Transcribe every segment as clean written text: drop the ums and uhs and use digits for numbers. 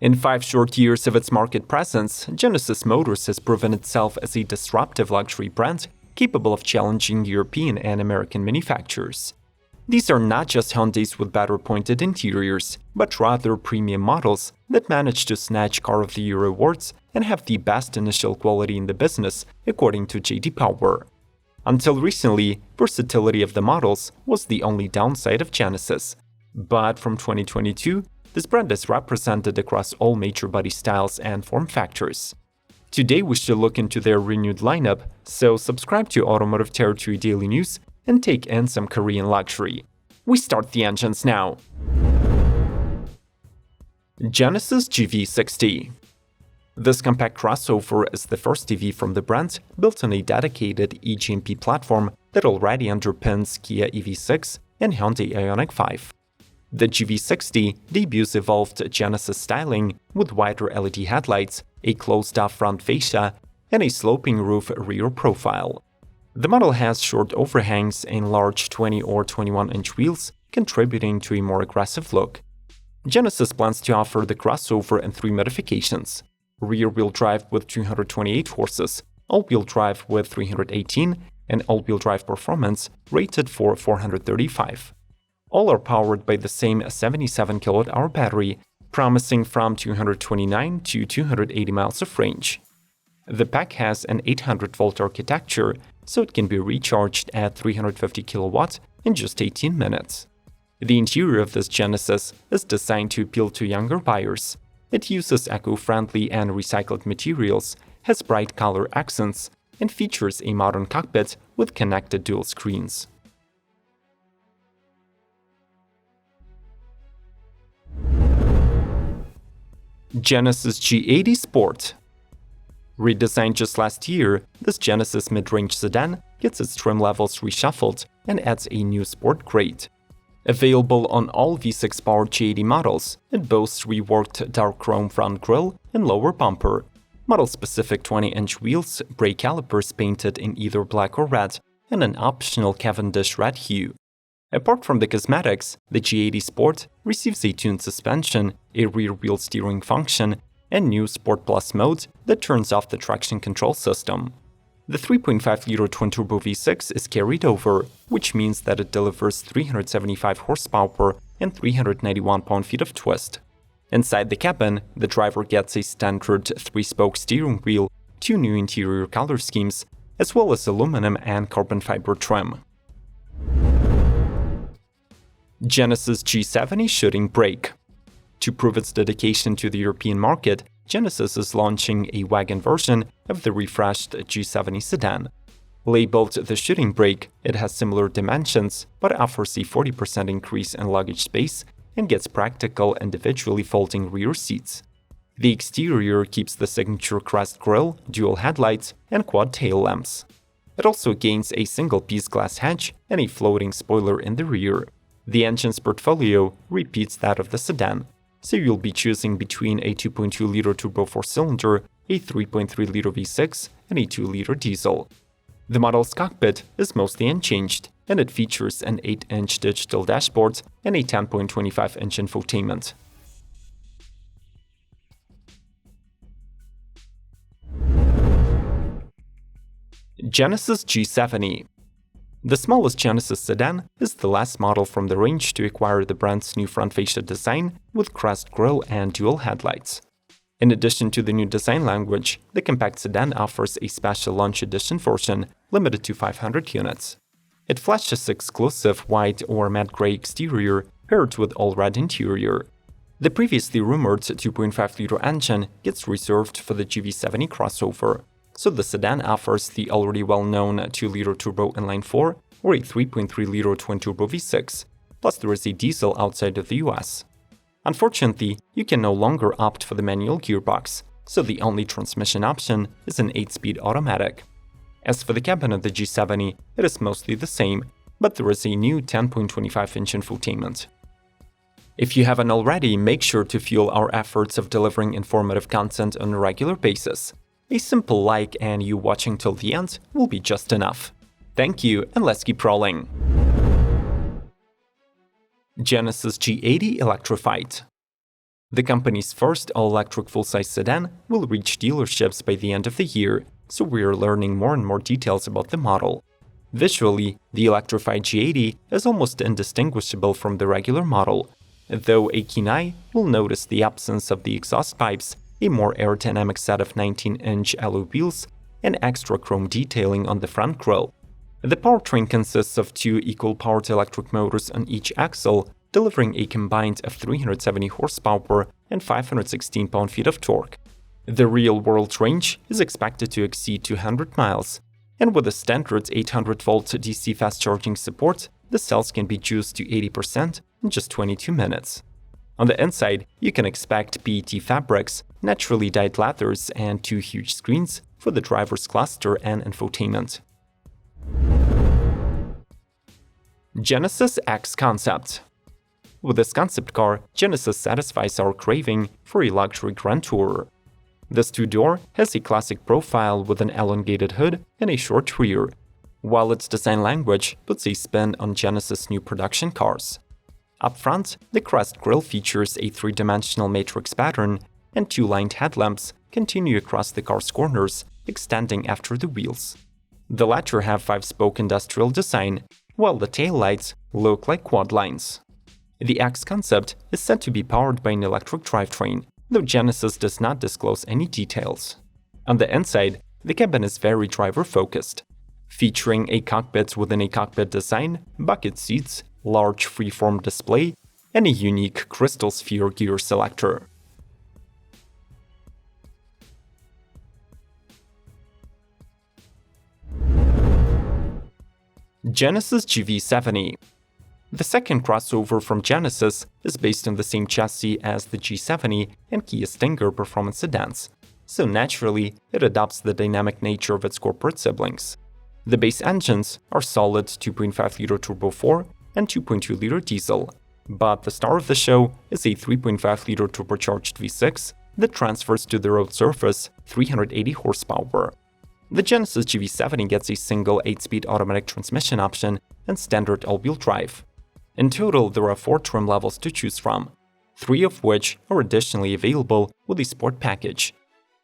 In 5 short years of its market presence, Genesis Motors has proven itself as a disruptive luxury brand capable of challenging European and American manufacturers. These are not just Hyundais with better pointed interiors, but rather premium models that manage to snatch Car of the Year awards and have the best initial quality in the business, according to J.D. Power. Until recently, versatility of the models was the only downside of Genesis. But from 2022, this brand is represented across all major body styles and form factors. Today we should look into their renewed lineup, so subscribe to Automotive Territory Daily News and take in some Korean luxury. We start the engines now. Genesis GV60. This compact crossover is the first EV from the brand built on a dedicated E-GMP platform that already underpins Kia EV6 and Hyundai Ioniq 5. The GV60 debuts evolved Genesis styling with wider LED headlights, a closed-off front fascia, and a sloping roof rear profile. The model has short overhangs and large 20 or 21-inch wheels, contributing to a more aggressive look. Genesis plans to offer the crossover in 3 modifications: rear-wheel drive with 228 horses, all-wheel drive with 318, and all-wheel drive performance rated for 435. All are powered by the same 77 kWh battery, promising from 229 to 280 miles of range. The pack has an 800-volt architecture, so it can be recharged at 350 kW in just 18 minutes. The interior of this Genesis is designed to appeal to younger buyers. It uses eco-friendly and recycled materials, has bright color accents, and features a modern cockpit with connected dual screens. Genesis G80 Sport. Redesigned just last year, this Genesis mid-range sedan gets its trim levels reshuffled and adds a new sport grade. Available on all V6-powered G80 models, it boasts reworked dark chrome front grille and lower bumper, model-specific 20-inch wheels, brake calipers painted in either black or red, and an optional Cavendish red hue. Apart from the cosmetics, the G80 Sport receives a tuned suspension, a rear-wheel steering function, and new Sport Plus mode that turns off the traction control system. The 3.5-liter twin-turbo V6 is carried over, which means that it delivers 375 horsepower and 391 pound-feet of twist. Inside the cabin, the driver gets a standard 3-spoke steering wheel, 2 new interior color schemes, as well as aluminum and carbon fiber trim. Genesis G70 shooting brake. To prove its dedication to the European market, Genesis is launching a wagon version of the refreshed G70 sedan. Labeled the shooting brake, it has similar dimensions, but offers a 40% increase in luggage space and gets practical individually folding rear seats. The exterior keeps the signature crest grille, dual headlights, and quad tail lamps. It also gains a single-piece glass hatch and a floating spoiler in the rear. The engine's portfolio repeats that of the sedan, so you'll be choosing between a 2.2-liter turbo 4-cylinder, a 3.3-liter V6, and a 2-liter diesel. The model's cockpit is mostly unchanged, and it features an 8-inch digital dashboard and a 10.25-inch infotainment. Genesis G70. The smallest Genesis sedan is the last model from the range to acquire the brand's new front fascia design with crest grille and dual headlights. In addition to the new design language, the compact sedan offers a special launch edition version limited to 500 units. It flashes exclusive white or matte gray exterior paired with all-red interior. The previously rumored 2.5-liter engine gets reserved for the GV70 crossover, so the sedan offers the already well-known 2-liter turbo inline-4 or a 3.3-liter twin-turbo V6, plus there is a diesel outside of the US. Unfortunately, you can no longer opt for the manual gearbox, so the only transmission option is an 8-speed automatic. As for the cabin of the G70, it is mostly the same, but there is a new 10.25-inch infotainment. If you haven't already, make sure to fuel our efforts of delivering informative content on a regular basis. A simple like and you watching till the end will be just enough. Thank you, and let's keep rolling. Genesis G80 Electrified. The company's first all-electric full-size sedan will reach dealerships by the end of the year, so we are learning more and more details about the model. Visually, the electrified G80 is almost indistinguishable from the regular model, though a keen eye will notice the absence of the exhaust pipes, a more aerodynamic set of 19-inch alloy wheels, and extra chrome detailing on the front grille. The powertrain consists of two equal-powered electric motors on each axle, delivering a combined of 370 horsepower and 516 pound-feet of torque. The real-world range is expected to exceed 200 miles, and with a standard 800-volt DC fast charging support, the cells can be juiced to 80% in just 22 minutes. On the inside, you can expect PET fabrics, naturally dyed leathers, and two huge screens for the driver's cluster and infotainment. Genesis X concept. With this concept car, Genesis satisfies our craving for a luxury grand tourer. This two-door has a classic profile with an elongated hood and a short rear, while its design language puts a spin on Genesis' new production cars. Up front, the crest grille features a three-dimensional matrix pattern, and two lined headlamps continue across the car's corners, extending after the wheels. The latter have five-spoke industrial design, while the taillights look like quad lines. The X concept is said to be powered by an electric drivetrain, though Genesis does not disclose any details. On the inside, the cabin is very driver-focused, featuring a cockpit within a cockpit design, bucket seats, large freeform display, and a unique crystal sphere gear selector. Genesis GV70. The second crossover from Genesis is based on the same chassis as the G70 and Kia Stinger performance sedans, so naturally it adopts the dynamic nature of its corporate siblings. The base engines are solid 2.5-liter turbo 4 and 2.2-liter diesel, but the star of the show is a 3.5-liter turbocharged V6 that transfers to the road surface 380 horsepower. The Genesis GV70 gets a single 8-speed automatic transmission option and standard all-wheel drive. In total, there are 4 trim levels to choose from, 3 of which are additionally available with a sport package.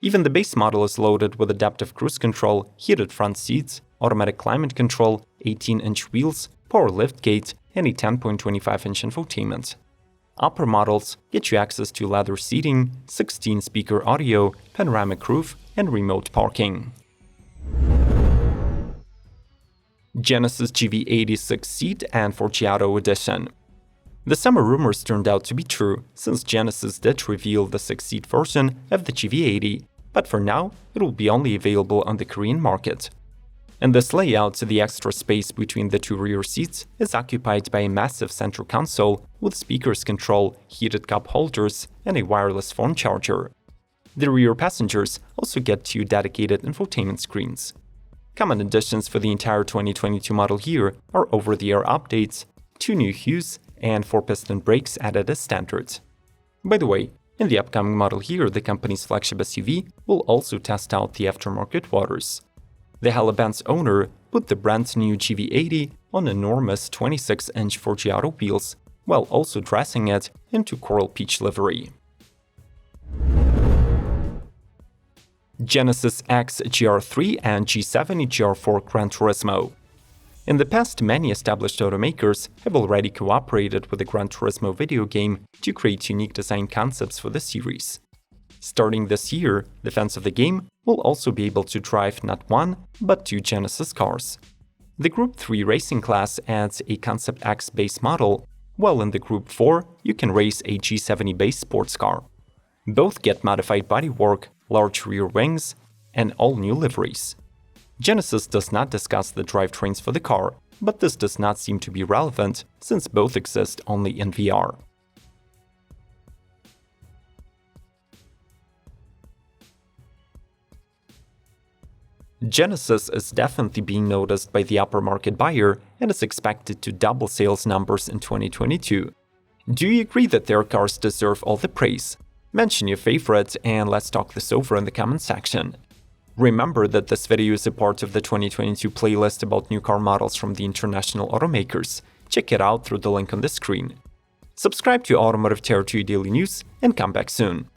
Even the base model is loaded with adaptive cruise control, heated front seats, automatic climate control, 18-inch wheels, power liftgate, and a 10.25-inch infotainment. Upper models get you access to leather seating, 16-speaker audio, panoramic roof, and remote parking. Genesis GV80 6-seat and Forgiato edition. The summer rumors turned out to be true, since Genesis did reveal the 6-seat version of the GV80, but for now, it will be only available on the Korean market. In this layout, the extra space between the two rear seats is occupied by a massive center console with speakers control, heated cup holders, and a wireless phone charger. The rear passengers also get 2 dedicated infotainment screens. Common additions for the entire 2022 model year are over-the-air updates, 2 new hues, and 4-piston brakes added as standard. By the way, in the upcoming model year, the company's flagship SUV will also test out the aftermarket waters. The Benz owner put the brand new GV80 on enormous 26-inch Forgiato wheels, while also dressing it into coral peach livery. Genesis X GR3 and G7HR for Gran Turismo. In the past, many established automakers have already cooperated with the Gran Turismo video game to create unique design concepts for the series. Starting this year, the fans of the game will also be able to drive not 1, but 2 Genesis cars. The Group 3 racing class adds a Concept X base model, while in the Group 4 you can race a G70 base sports car. Both get modified bodywork, large rear wings, and all new liveries. Genesis does not discuss the drivetrains for the car, but this does not seem to be relevant since both exist only in VR. Genesis is definitely being noticed by the upper market buyer and is expected to double sales numbers in 2022. Do you agree that their cars deserve all the praise? Mention your favorite and let's talk this over in the comment section. Remember that this video is a part of the 2022 playlist about new car models from the international automakers. Check it out through the link on the screen. Subscribe to Automotive Territory Daily News and come back soon.